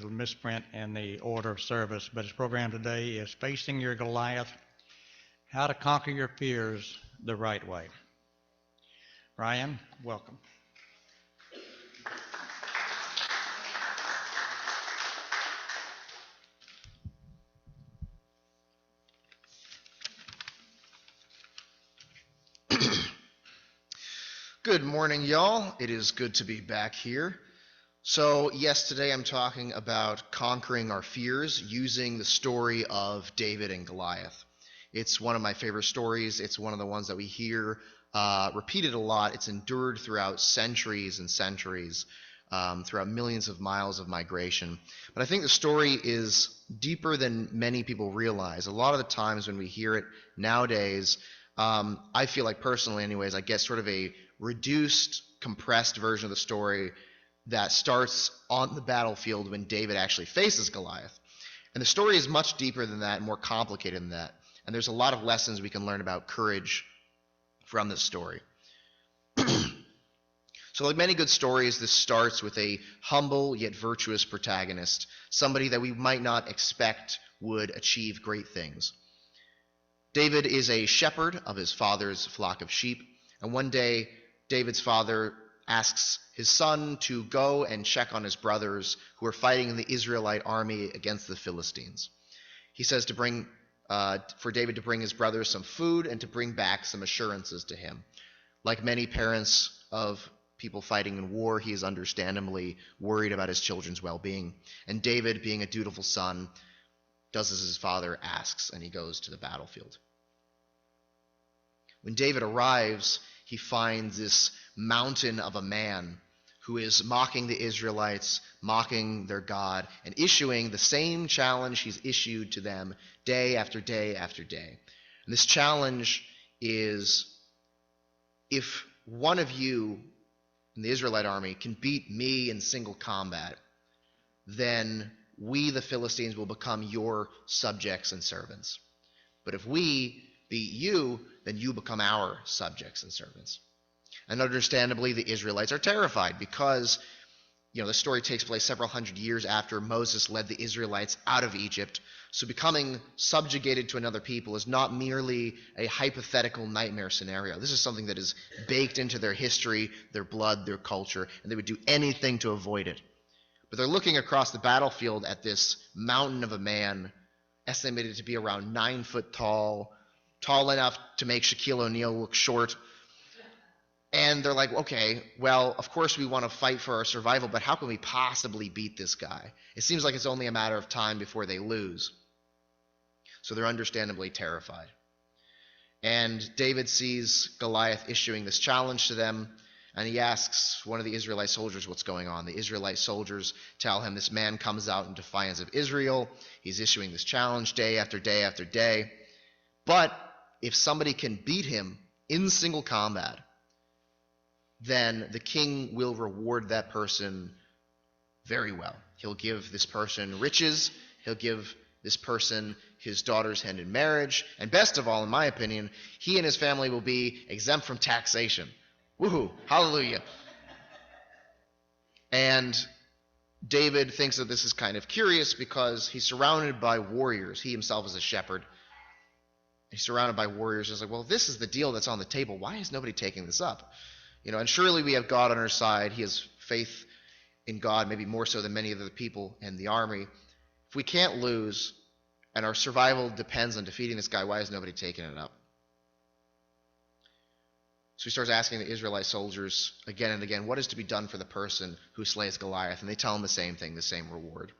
misprint in the order of service, but his program today is Facing Your Goliath, How to Conquer Your Fears the Right Way. Ryan, welcome. Good morning, y'all. It is good to be back here. So, yes, today I'm talking about conquering our fears using the story of David and Goliath. It's one of my favorite stories. It's one of the ones that we hear repeated a lot. It's endured throughout centuries and centuries, throughout millions of miles of migration. But I think the story is deeper than many people realize. A lot of the times when we hear it nowadays, I feel like personally anyways, I get sort of a reduced, compressed version of the story that starts on the battlefield when David actually faces Goliath. And the story is much deeper than that and more complicated than that. And there's a lot of lessons we can learn about courage from this story. So like many good stories, this starts with a humble yet virtuous protagonist, somebody that we might not expect would achieve great things. David is a shepherd of his father's flock of sheep, and one day David's father asks his son to go and check on his brothers who are fighting in the Israelite army against the Philistines. He says for David to bring his brothers some food and to bring back some assurances to him. Like many parents of people fighting in war, he is understandably worried about his children's well-being. And David, being a dutiful son, does as his father asks, and he goes to the battlefield. When David arrives, he finds this mountain of a man who is mocking the Israelites, mocking their God, and issuing the same challenge he's issued to them day after day after day. And this challenge is, if one of you in the Israelite army can beat me in single combat, then we, the Philistines, will become your subjects and servants. But if we beat you, then you become our subjects and servants. And understandably, the Israelites are terrified because, the story takes place several hundred years after Moses led the Israelites out of Egypt. So becoming subjugated to another people is not merely a hypothetical nightmare scenario. This is something that is baked into their history, their blood, their culture, and they would do anything to avoid it. But they're looking across the battlefield at this mountain of a man, estimated to be around 9 foot tall enough to make Shaquille O'Neal look short. And they're like, okay, well, of course we want to fight for our survival, but how can we possibly beat this guy? It seems like it's only a matter of time before they lose. So they're understandably terrified. And David sees Goliath issuing this challenge to them, and he asks one of the Israelite soldiers what's going on. The Israelite soldiers tell him this man comes out in defiance of Israel. He's issuing this challenge day after day after day. But if somebody can beat him in single combat, then the king will reward that person very well. He'll give this person riches. He'll give this person his daughter's hand in marriage. And best of all, in my opinion, he and his family will be exempt from taxation. Woohoo! Hallelujah! And David thinks that this is kind of curious because he's surrounded by warriors. He himself is a shepherd. He's surrounded by warriors. He's like, well, this is the deal that's on the table. Why is nobody taking this up? And surely we have God on our side. He has faith in God, maybe more so than many of the people in the army. If we can't lose and our survival depends on defeating this guy, why is nobody taking it up? So he starts asking the Israelite soldiers again and again, what is to be done for the person who slays Goliath? And they tell him the same thing, the same reward.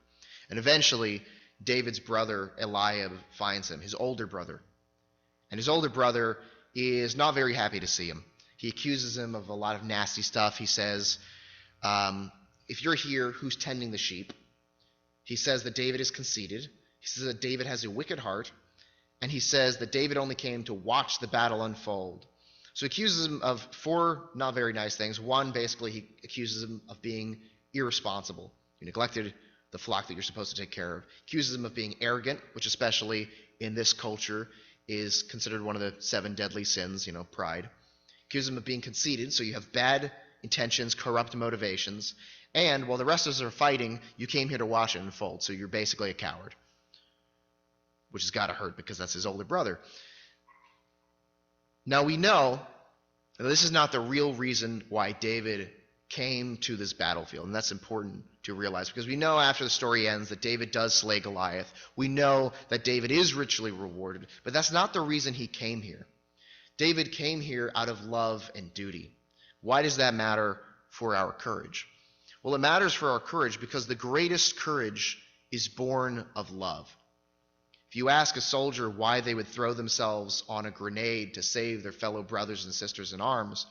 And eventually, David's brother Eliab finds him, his older brother. And his older brother is not very happy to see him. He accuses him of a lot of nasty stuff. He says, if you're here, who's tending the sheep? He says that David is conceited. He says that David has a wicked heart. And he says that David only came to watch the battle unfold. So he accuses him of 4 not very nice things. One, basically, he accuses him of being irresponsible. You neglected the flock that you're supposed to take care of. Accuses him of being arrogant, which especially in this culture is considered one of the 7 deadly sins, pride. Accuses him of being conceited, so you have bad intentions, corrupt motivations. And while the rest of us are fighting, you came here to watch it unfold, so you're basically a coward. Which has got to hurt because that's his older brother. Now we know that this is not the real reason why David came to this battlefield, and that's important to realize because we know after the story ends that David does slay Goliath. We know that David is richly rewarded, but that's not the reason he came here. David came here out of love and duty. Why does that matter for our courage? Well, it matters for our courage because the greatest courage is born of love. If you ask a soldier why they would throw themselves on a grenade to save their fellow brothers and sisters in arms,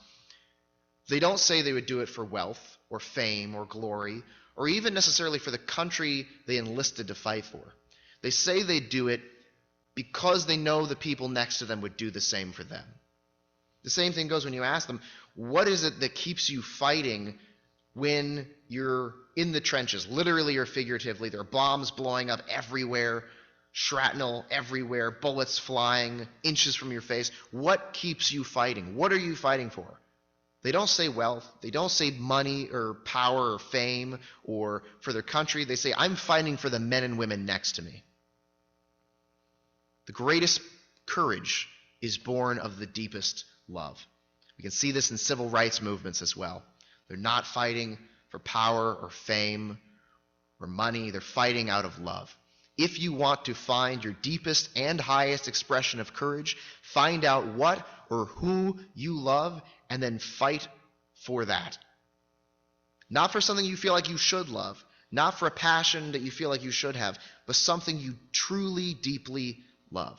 they don't say they would do it for wealth or fame or glory or even necessarily for the country they enlisted to fight for. They say they do it because they know the people next to them would do the same for them. The same thing goes when you ask them, what is it that keeps you fighting when you're in the trenches, literally or figuratively? There are bombs blowing up everywhere, shrapnel everywhere, bullets flying inches from your face. What keeps you fighting? What are you fighting for? They don't say wealth. They don't say money or power or fame or for their country. They say, I'm fighting for the men and women next to me. The greatest courage is born of the deepest love. We can see this in civil rights movements as well. They're not fighting for power or fame or money. They're fighting out of love. If you want to find your deepest and highest expression of courage, find out what or who you love and then fight for that. Not for something you feel like you should love, not for a passion that you feel like you should have, but something you truly, deeply love.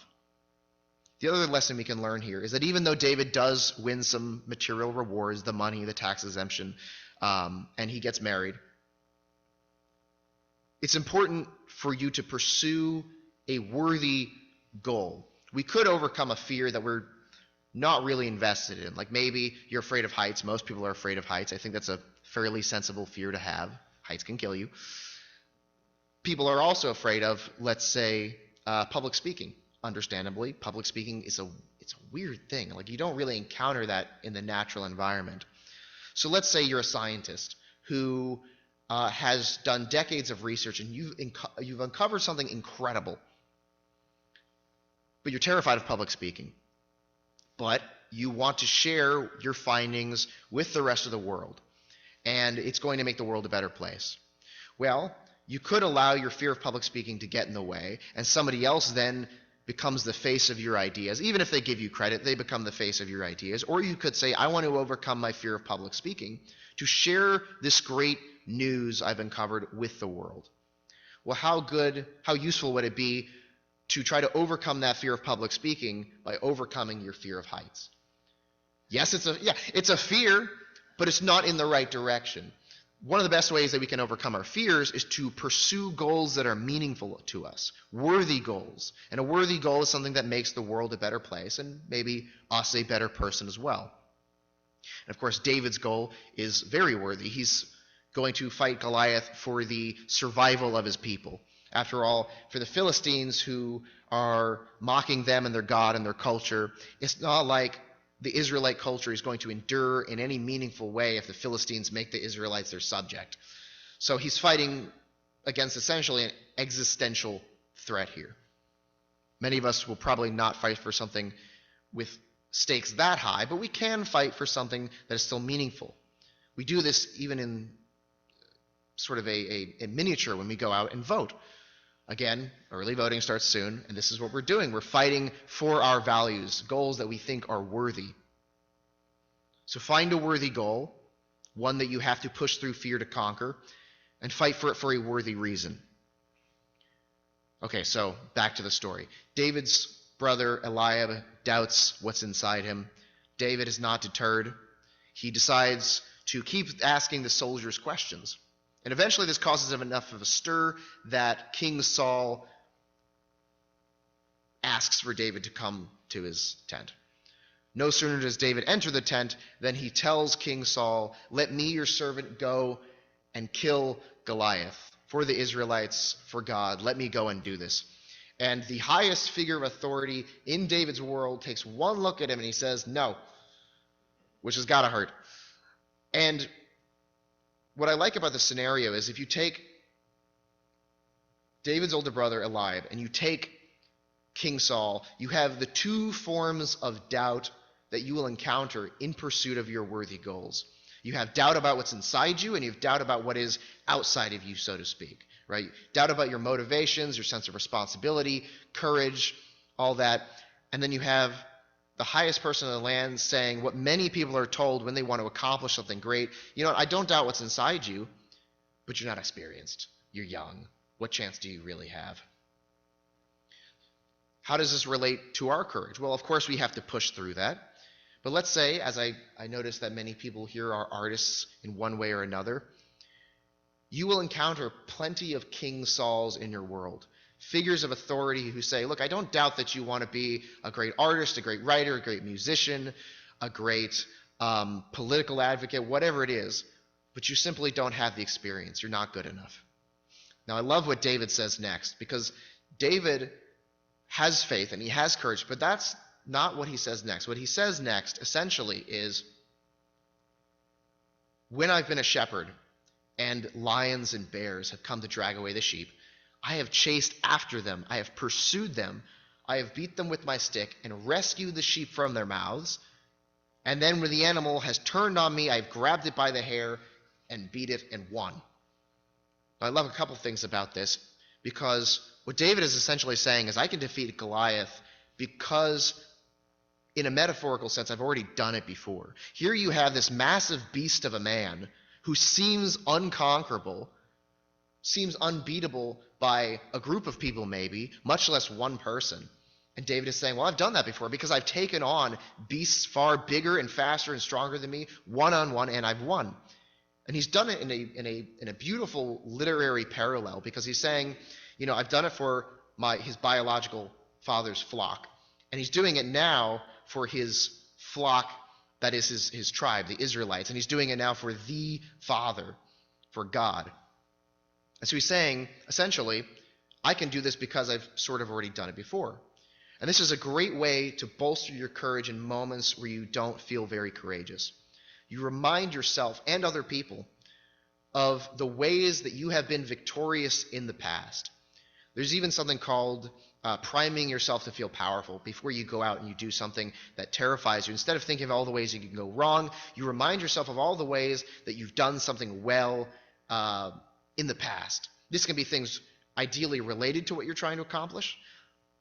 The other lesson we can learn here is that even though David does win some material rewards, the money, the tax exemption, and he gets married, it's important for you to pursue a worthy goal. We could overcome a fear that we're not really invested in. Like maybe you're afraid of heights. Most people are afraid of heights. I think that's a fairly sensible fear to have. Heights can kill you. People are also afraid of, let's say, public speaking. Understandably, public speaking is it's a weird thing. Like you don't really encounter that in the natural environment. So let's say you're a scientist who has done decades of research and you've uncovered something incredible, but you're terrified of public speaking. But you want to share your findings with the rest of the world, and it's going to make the world a better place. Well, you could allow your fear of public speaking to get in the way, and somebody else then becomes the face of your ideas. Even if they give you credit, they become the face of your ideas. Or you could say, I want to overcome my fear of public speaking to share this great news I've uncovered with the world. Well, how useful would it be to try to overcome that fear of public speaking by overcoming your fear of heights? Yes, it's a fear, but it's not in the right direction. One of the best ways that we can overcome our fears is to pursue goals that are meaningful to us, worthy goals. And a worthy goal is something that makes the world a better place and maybe us a better person as well. And of course, David's goal is very worthy. He's going to fight Goliath for the survival of his people. After all, for the Philistines who are mocking them and their God and their culture, it's not like the Israelite culture is going to endure in any meaningful way if the Philistines make the Israelites their subject. So he's fighting against essentially an existential threat here. Many of us will probably not fight for something with stakes that high, but we can fight for something that is still meaningful. We do this even in sort of a miniature when we go out and vote. Again, early voting starts soon, and this is what we're doing. We're fighting for our values, goals that we think are worthy. So find a worthy goal, one that you have to push through fear to conquer, and fight for it for a worthy reason. Okay, so back to the story. David's brother Eliab doubts what's inside him. David is not deterred. He decides to keep asking the soldiers questions. And eventually this causes him enough of a stir that King Saul asks for David to come to his tent. No sooner does David enter the tent than he tells King Saul, "Let me, your servant, go and kill Goliath for the Israelites, for God. Let me go and do this." And the highest figure of authority in David's world takes one look at him and he says, "No," which has got to hurt. And what I like about this scenario is if you take David's older brother Eliab and you take King Saul, you have the two forms of doubt that you will encounter in pursuit of your worthy goals. You have doubt about what's inside you, and you have doubt about what is outside of you, so to speak, right? Doubt about your motivations, your sense of responsibility, courage, all that. And then you have the highest person in the land saying what many people are told when they want to accomplish something great. You know, I don't doubt what's inside you, but you're not experienced. You're young. What chance do you really have? How does this relate to our courage? Well, of course, we have to push through that. But let's say, as I notice that many people here are artists in one way or another, you will encounter plenty of King Sauls in your world. Figures of authority who say, look, I don't doubt that you want to be a great artist, a great writer, a great musician, a great political advocate, whatever it is, but you simply don't have the experience. You're not good enough. Now, I love what David says next, because David has faith and he has courage, but that's not what he says next. What he says next, essentially, is, when I've been a shepherd and lions and bears have come to drag away the sheep, I have chased after them, I have pursued them, I have beat them with my stick and rescued the sheep from their mouths, and then when the animal has turned on me, I've grabbed it by the hair and beat it and won. Now, I love a couple things about this, because what David is essentially saying is, I can defeat Goliath because, in a metaphorical sense, I've already done it before. Here you have this massive beast of a man who seems unconquerable, seems unbeatable by a group of people maybe, much less one person. And David is saying, well, I've done that before because I've taken on beasts far bigger and faster and stronger than me, one-on-one, and I've won. And he's done it in a beautiful literary parallel, because he's saying, you know, I've done it for his biological father's flock, and he's doing it now for his flock, that is his tribe, the Israelites, and he's doing it now for the Father, for God. And so he's saying, essentially, I can do this because I've sort of already done it before. And this is a great way to bolster your courage in moments where you don't feel very courageous. You remind yourself and other people of the ways that you have been victorious in the past. There's even something called priming yourself to feel powerful. Before you go out and you do something that terrifies you, instead of thinking of all the ways you can go wrong, you remind yourself of all the ways that you've done something well in the past. This can be things ideally related to what you're trying to accomplish,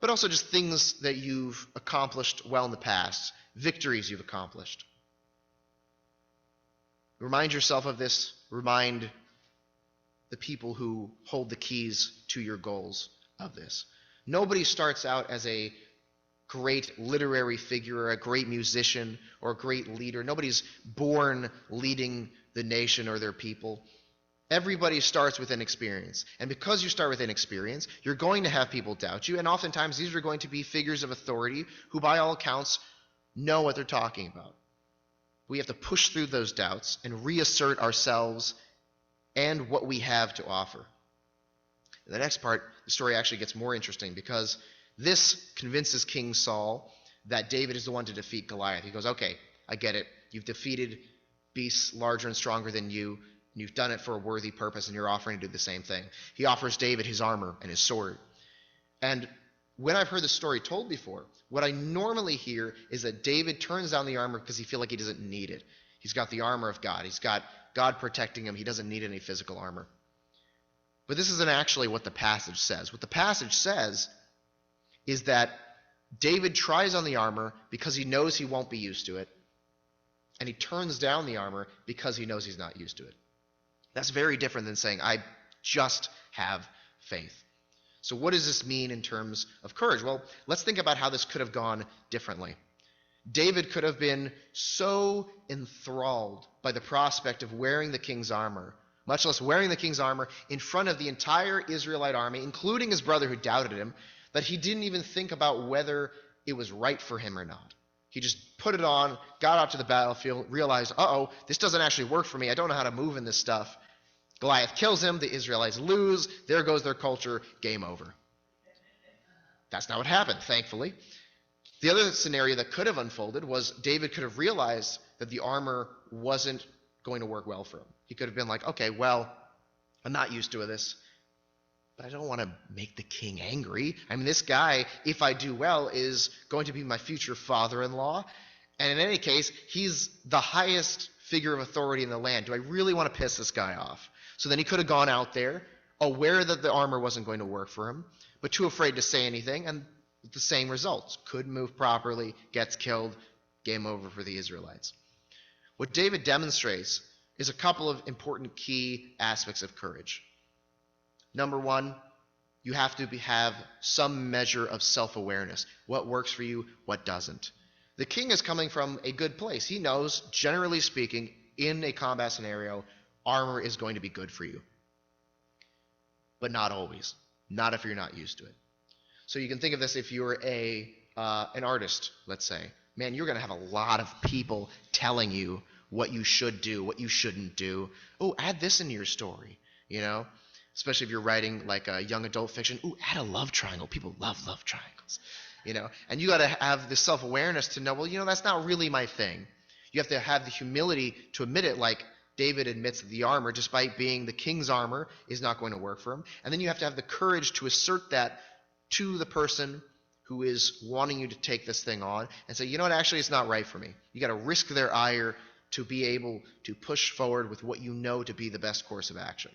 but also just things that you've accomplished well in the past, victories you've accomplished. Remind yourself of this. Remind the people who hold the keys to your goals of this. Nobody starts out as a great literary figure or a great musician or a great leader. Nobody's born leading the nation or their people. Everybody starts with an experience. And because you start with an experience, you're going to have people doubt you. And oftentimes these are going to be figures of authority who, by all accounts, know what they're talking about. We have to push through those doubts and reassert ourselves and what we have to offer. In the next part, the story actually gets more interesting, because this convinces King Saul that David is the one to defeat Goliath. He goes, okay, I get it. You've defeated beasts larger and stronger than you, and you've done it for a worthy purpose, and you're offering to do the same thing. He offers David his armor and his sword. And when I've heard the story told before, what I normally hear is that David turns down the armor because he feels like he doesn't need it. He's got the armor of God. He's got God protecting him. He doesn't need any physical armor. But this isn't actually what the passage says. What the passage says is that David tries on the armor because he knows he won't be used to it, and he turns down the armor because he knows he's not used to it. That's very different than saying, I just have faith. So what does this mean in terms of courage? Well, let's think about how this could have gone differently. David could have been so enthralled by the prospect of wearing the king's armor, much less wearing the king's armor in front of the entire Israelite army, including his brother who doubted him, that he didn't even think about whether it was right for him or not. He just put it on, got out to the battlefield, realized, this doesn't actually work for me. I don't know how to move in this stuff. Goliath kills him, the Israelites lose, there goes their culture, game over. That's not what happened, thankfully. The other scenario that could have unfolded was David could have realized that the armor wasn't going to work well for him. He could have been like, okay, well, I'm not used to this, but I don't want to make the king angry. I mean, this guy, if I do well, is going to be my future father-in-law. And in any case, he's the highest figure of authority in the land. Do I really want to piss this guy off? So then he could have gone out there, aware that the armor wasn't going to work for him, but too afraid to say anything, and the same results. Couldn't move properly, gets killed, game over for the Israelites. What David demonstrates is a couple of important key aspects of courage. Number one, you have to have some measure of self-awareness. What works for you, what doesn't. The king is coming from a good place. He knows, generally speaking, in a combat scenario, armor is going to be good for you. But not always. Not if you're not used to it. So you can think of this if you're an artist, let's say. Man, you're going to have a lot of people telling you what you should do, what you shouldn't do. Oh, add this into your story, you know? Especially if you're writing like a young adult fiction. Ooh, add a love triangle. People love love triangles, you know? And you got to have this self-awareness to know, well, you know, that's not really my thing. You have to have the humility to admit it, like David admits that the armor, despite being the king's armor, is not going to work for him. And then you have to have the courage to assert that to the person who is wanting you to take this thing on and say, you know what, actually it's not right for me. You got to risk their ire to be able to push forward with what you know to be the best course of action.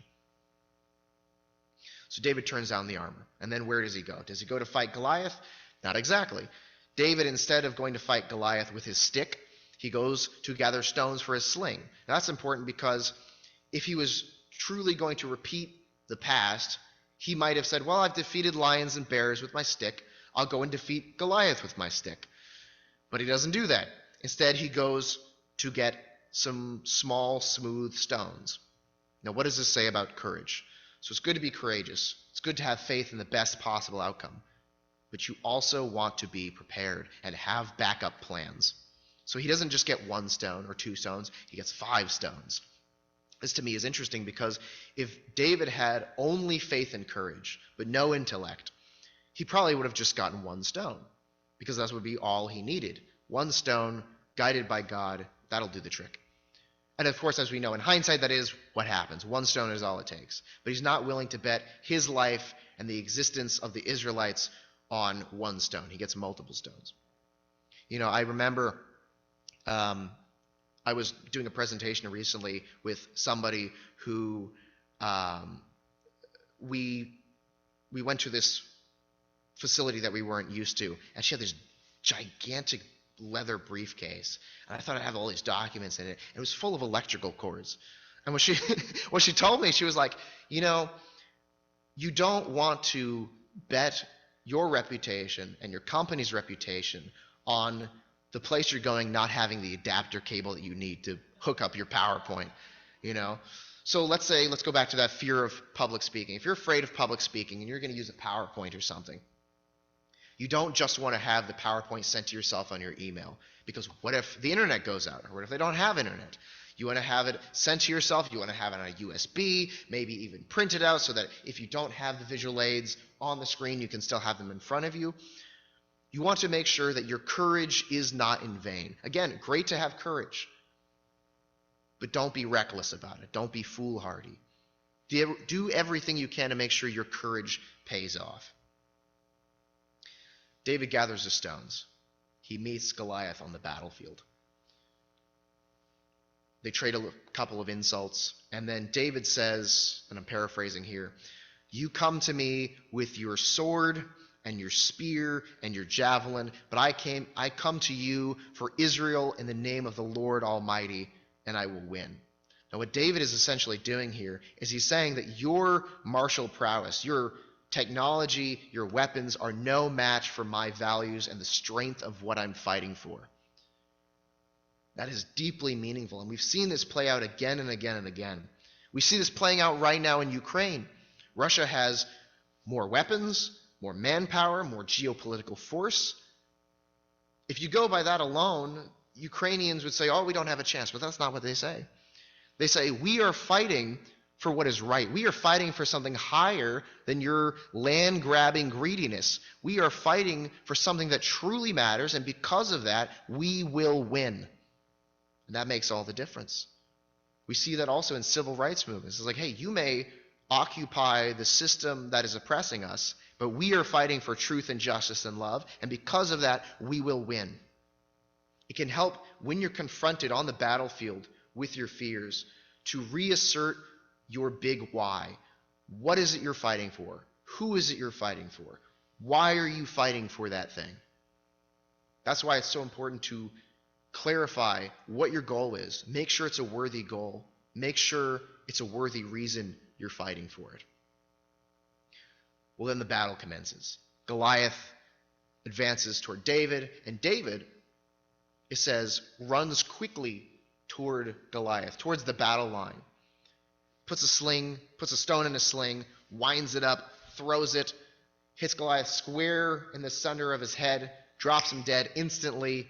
So David turns down the armor. And then where does he go? Does he go to fight Goliath? Not exactly. David, instead of going to fight Goliath with his stick, he goes to gather stones for his sling. Now, that's important because if he was truly going to repeat the past, he might have said, well, I've defeated lions and bears with my stick. I'll go and defeat Goliath with my stick. But he doesn't do that. Instead, he goes to get some small, smooth stones. Now, what does this say about courage? So it's good to be courageous. It's good to have faith in the best possible outcome. But you also want to be prepared and have backup plans. So he doesn't just get 1 stone or 2 stones, he gets 5 stones. This to me is interesting because if David had only faith and courage, but no intellect, he probably would have just gotten 1 stone, because that would be all he needed. 1 stone, guided by God, that'll do the trick. And of course, as we know, in hindsight, that is what happens. 1 stone is all it takes. But he's not willing to bet his life and the existence of the Israelites on 1 stone. He gets multiple stones. You know, I remember I was doing a presentation recently with somebody who we went to this facility that we weren't used to, and she had this gigantic leather briefcase, and I thought I'd have all these documents in it. It was full of electrical cords. And when she told me, she was like, you know, you don't want to bet your reputation and your company's reputation on the place you're going not having the adapter cable that you need to hook up your PowerPoint, you know? So let's go back to that fear of public speaking. If you're afraid of public speaking and you're going to use a PowerPoint or something, you don't just want to have the PowerPoint sent to yourself on your email, because what if the internet goes out, or what if they don't have internet? You want to have it sent to yourself, you want to have it on a USB, maybe even print it out so that if you don't have the visual aids on the screen, you can still have them in front of you. You want to make sure that your courage is not in vain. Again, great to have courage, but don't be reckless about it. Don't be foolhardy. Do everything you can to make sure your courage pays off. David gathers the stones. He meets Goliath on the battlefield. They trade a couple of insults, and then David says, and I'm paraphrasing here, "You come to me with your sword and your spear and your javelin, but I come to you for Israel in the name of the Lord Almighty, and I will win." Now, what David is essentially doing here is he's saying that your martial prowess, your technology, your weapons are no match for my values and the strength of what I'm fighting for. That is deeply meaningful, and we've seen this play out again and again and again. We see this playing out right now in Ukraine. Russia has more weapons, more manpower, more geopolitical force. If you go by that alone, Ukrainians would say, oh, we don't have a chance, but that's not what they say. They say, we are fighting for what is right. We are fighting for something higher than your land-grabbing greediness. We are fighting for something that truly matters, and because of that, we will win. And that makes all the difference. We see that also in civil rights movements. It's like, hey, you may occupy the system that is oppressing us, but we are fighting for truth and justice and love, and because of that, we will win. It can help when you're confronted on the battlefield with your fears to reassert your big why. What is it you're fighting for? Who is it you're fighting for? Why are you fighting for that thing? That's why it's so important to clarify what your goal is. Make sure it's a worthy goal. Make sure it's a worthy reason you're fighting for it. Well, then the battle commences. Goliath advances toward David, and David, it says, runs quickly toward Goliath, towards the battle line. Puts a stone in a sling, winds it up, throws it, hits Goliath square in the center of his head, drops him dead instantly.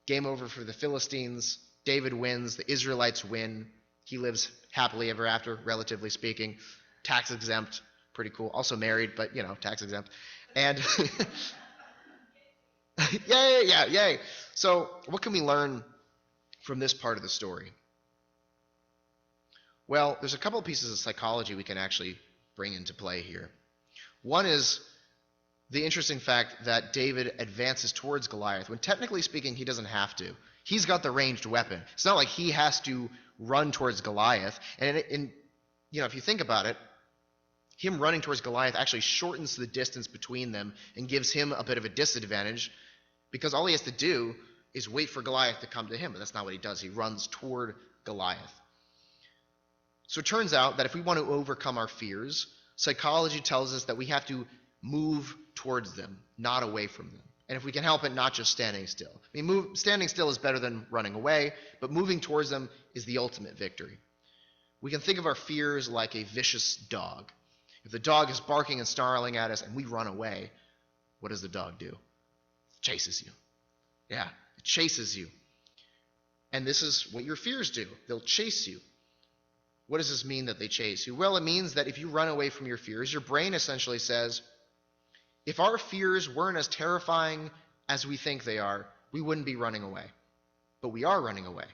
Game over for the Philistines. David wins. The Israelites win. He lives happily ever after, relatively speaking. Tax exempt. Pretty cool. Also married, but, tax exempt. And yay. So what can we learn from this part of the story? Well, there's a couple of pieces of psychology we can actually bring into play here. One is the interesting fact that David advances towards Goliath when, technically speaking, he doesn't have to. He's got the ranged weapon. It's not like he has to run towards Goliath. And if you think about it, him running towards Goliath actually shortens the distance between them and gives him a bit of a disadvantage, because all he has to do is wait for Goliath to come to him. But that's not what he does. He runs toward Goliath. So it turns out that if we want to overcome our fears, psychology tells us that we have to move towards them, not away from them. And if we can help it, not just standing still. Standing still is better than running away, but moving towards them is the ultimate victory. We can think of our fears like a vicious dog. If the dog is barking and snarling at us and we run away, what does the dog do? It chases you. Yeah, it chases you. And this is what your fears do. They'll chase you. What does this mean that they chase you? Well, it means that if you run away from your fears, your brain essentially says, if our fears weren't as terrifying as we think they are, we wouldn't be running away. But we are running away.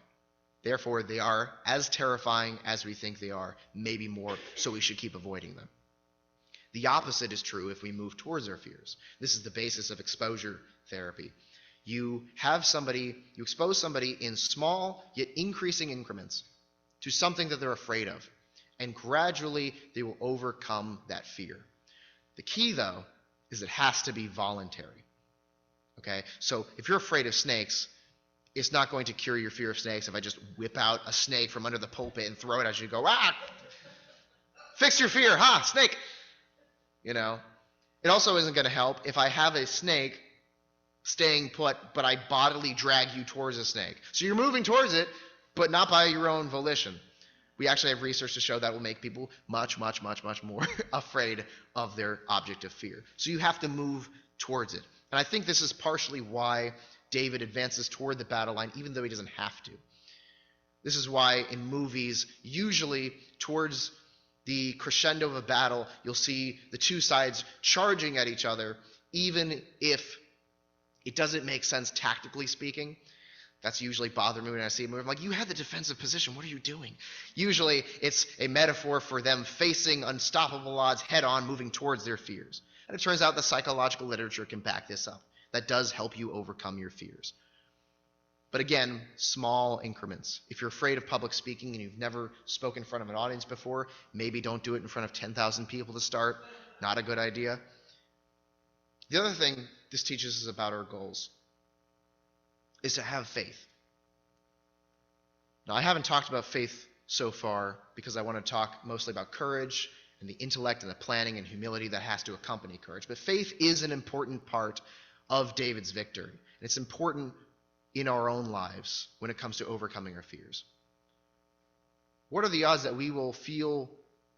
Therefore, they are as terrifying as we think they are, maybe more, so we should keep avoiding them. The opposite is true if we move towards our fears. This is the basis of exposure therapy. You expose somebody in small yet increasing increments to something that they're afraid of, and gradually they will overcome that fear. The key, though, is it has to be voluntary. Okay? So if you're afraid of snakes, it's not going to cure your fear of snakes if I just whip out a snake from under the pulpit and throw it at you and go, fix your fear, snake. It also isn't going to help if I have a snake staying put, but I bodily drag you towards a snake. So you're moving towards it, but not by your own volition. We actually have research to show that will make people much, much, much, much more afraid of their object of fear. So you have to move towards it. And I think this is partially why David advances toward the battle line, even though he doesn't have to. This is why in movies, usually towards the crescendo of a battle, you'll see the two sides charging at each other, even if it doesn't make sense tactically speaking. That's usually bothered me when I see a movie. I'm like, you had the defensive position. What are you doing? Usually it's a metaphor for them facing unstoppable odds head on, moving towards their fears. And it turns out the psychological literature can back this up. That does help you overcome your fears. But again, small increments. If you're afraid of public speaking and you've never spoken in front of an audience before, maybe don't do it in front of 10,000 people to start. Not a good idea. The other thing this teaches us about our goals is to have faith. Now, I haven't talked about faith so far because I want to talk mostly about courage and the intellect and the planning and humility that has to accompany courage. But faith is an important part of David's victory. And it's important in our own lives when it comes to overcoming our fears. What are the odds that we will feel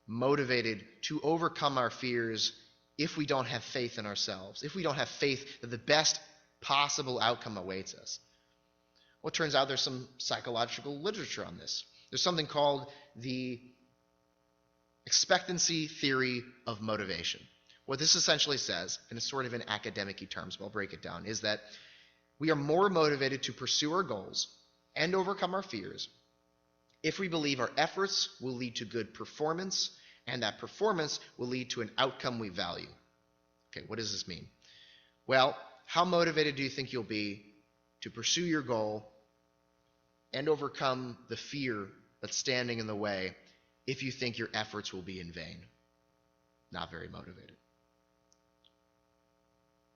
motivated to overcome our fears if we don't have faith in ourselves, if we don't have faith that the best possible outcome awaits us? Well, it turns out there's some psychological literature on this. There's something called the expectancy theory of motivation. What this essentially says, and it's sort of in academic-y terms, but I'll break it down, is that we are more motivated to pursue our goals and overcome our fears if we believe our efforts will lead to good performance, and that performance will lead to an outcome we value. Okay, what does this mean? Well, how motivated do you think you'll be to pursue your goal and overcome the fear that's standing in the way if you think your efforts will be in vain? Not very motivated.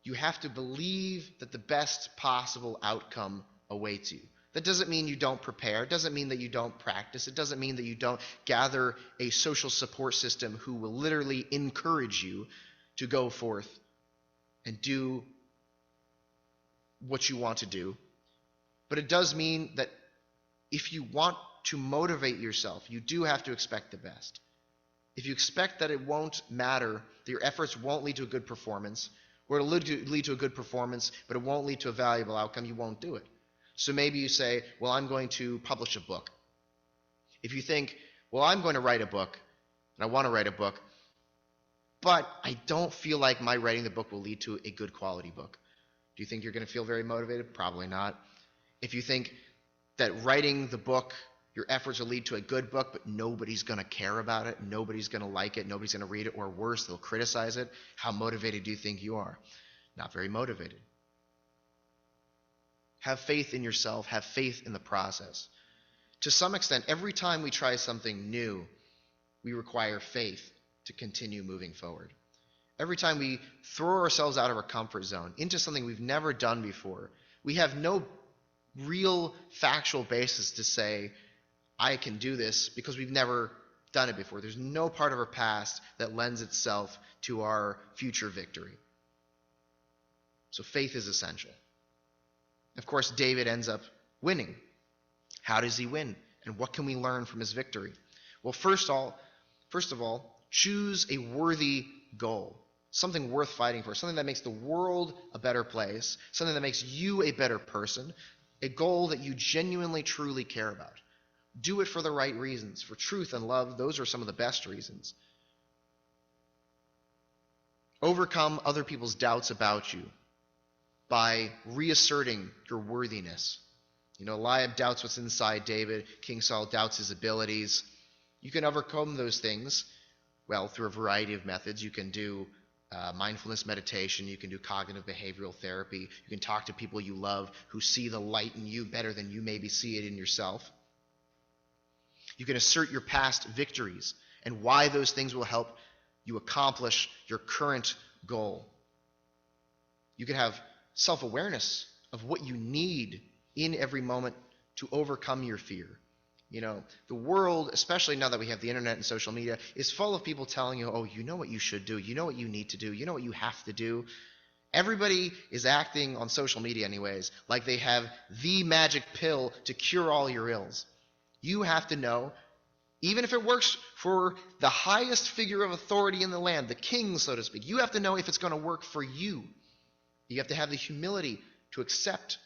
You have to believe that the best possible outcome awaits you. That doesn't mean you don't prepare. It doesn't mean that you don't practice. It doesn't mean that you don't gather a social support system who will literally encourage you to go forth and do what you want to do. But it does mean that if you want to motivate yourself, you do have to expect the best. If you expect that it won't matter, that your efforts won't lead to a good performance, or it'll lead to a good performance, but it won't lead to a valuable outcome, you won't do it. So maybe you say, well, I'm going to publish a book. If you think, well, I'm going to write a book, and I want to write a book, but I don't feel like my writing the book will lead to a good quality book. Do you think you're going to feel very motivated? Probably not. If you think that writing the book, your efforts will lead to a good book, but nobody's going to care about it, nobody's going to like it, nobody's going to read it, or worse, they'll criticize it, how motivated do you think you are? Not very motivated. Have faith in yourself. Have faith in the process. To some extent, every time we try something new, we require faith to continue moving forward. Every time we throw ourselves out of our comfort zone into something we've never done before, we have no real factual basis to say, I can do this, because we've never done it before. There's no part of our past that lends itself to our future victory. So faith is essential. Of course, David ends up winning. How does he win? And what can we learn from his victory? Well, first of all, choose a worthy goal. Something worth fighting for. Something that makes the world a better place. Something that makes you a better person. A goal that you genuinely, truly care about. Do it for the right reasons. For truth and love, those are some of the best reasons. Overcome other people's doubts about you by reasserting your worthiness. Eliab doubts what's inside David. King Saul doubts his abilities. You can overcome those things, well, through a variety of methods. You can do mindfulness meditation. You can do cognitive behavioral therapy. You can talk to people you love who see the light in you better than you maybe see it in yourself. You can assert your past victories and why those things will help you accomplish your current goal. You can have self-awareness of what you need in every moment to overcome your fear. The world, especially now that we have the internet and social media, is full of people telling you, oh, you know what you should do, you know what you need to do, you know what you have to do. Everybody is acting on social media anyways, like they have the magic pill to cure all your ills. You have to know, even if it works for the highest figure of authority in the land, the king, so to speak, you have to know if it's going to work for you. You have to have the humility to accept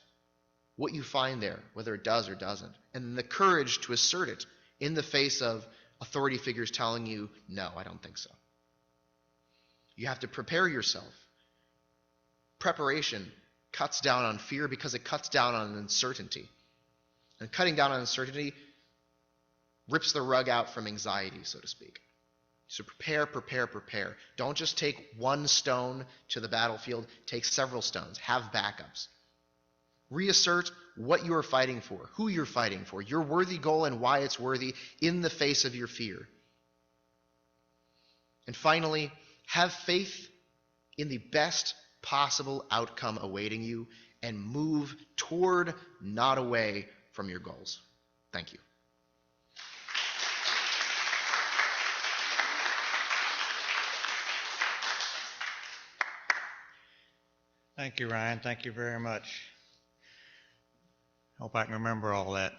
what you find there, whether it does or doesn't, and the courage to assert it in the face of authority figures telling you, no, I don't think so. You have to prepare yourself. Preparation cuts down on fear because it cuts down on uncertainty. And cutting down on uncertainty rips the rug out from anxiety, so to speak. So prepare. Don't just take one stone to the battlefield. Take several stones. Have backups. Reassert what you are fighting for, who you're fighting for, your worthy goal and why it's worthy in the face of your fear. And finally, have faith in the best possible outcome awaiting you and move toward, not away from your goals. Thank you. Thank you, Ryan. Thank you very much. Hope I can remember all that.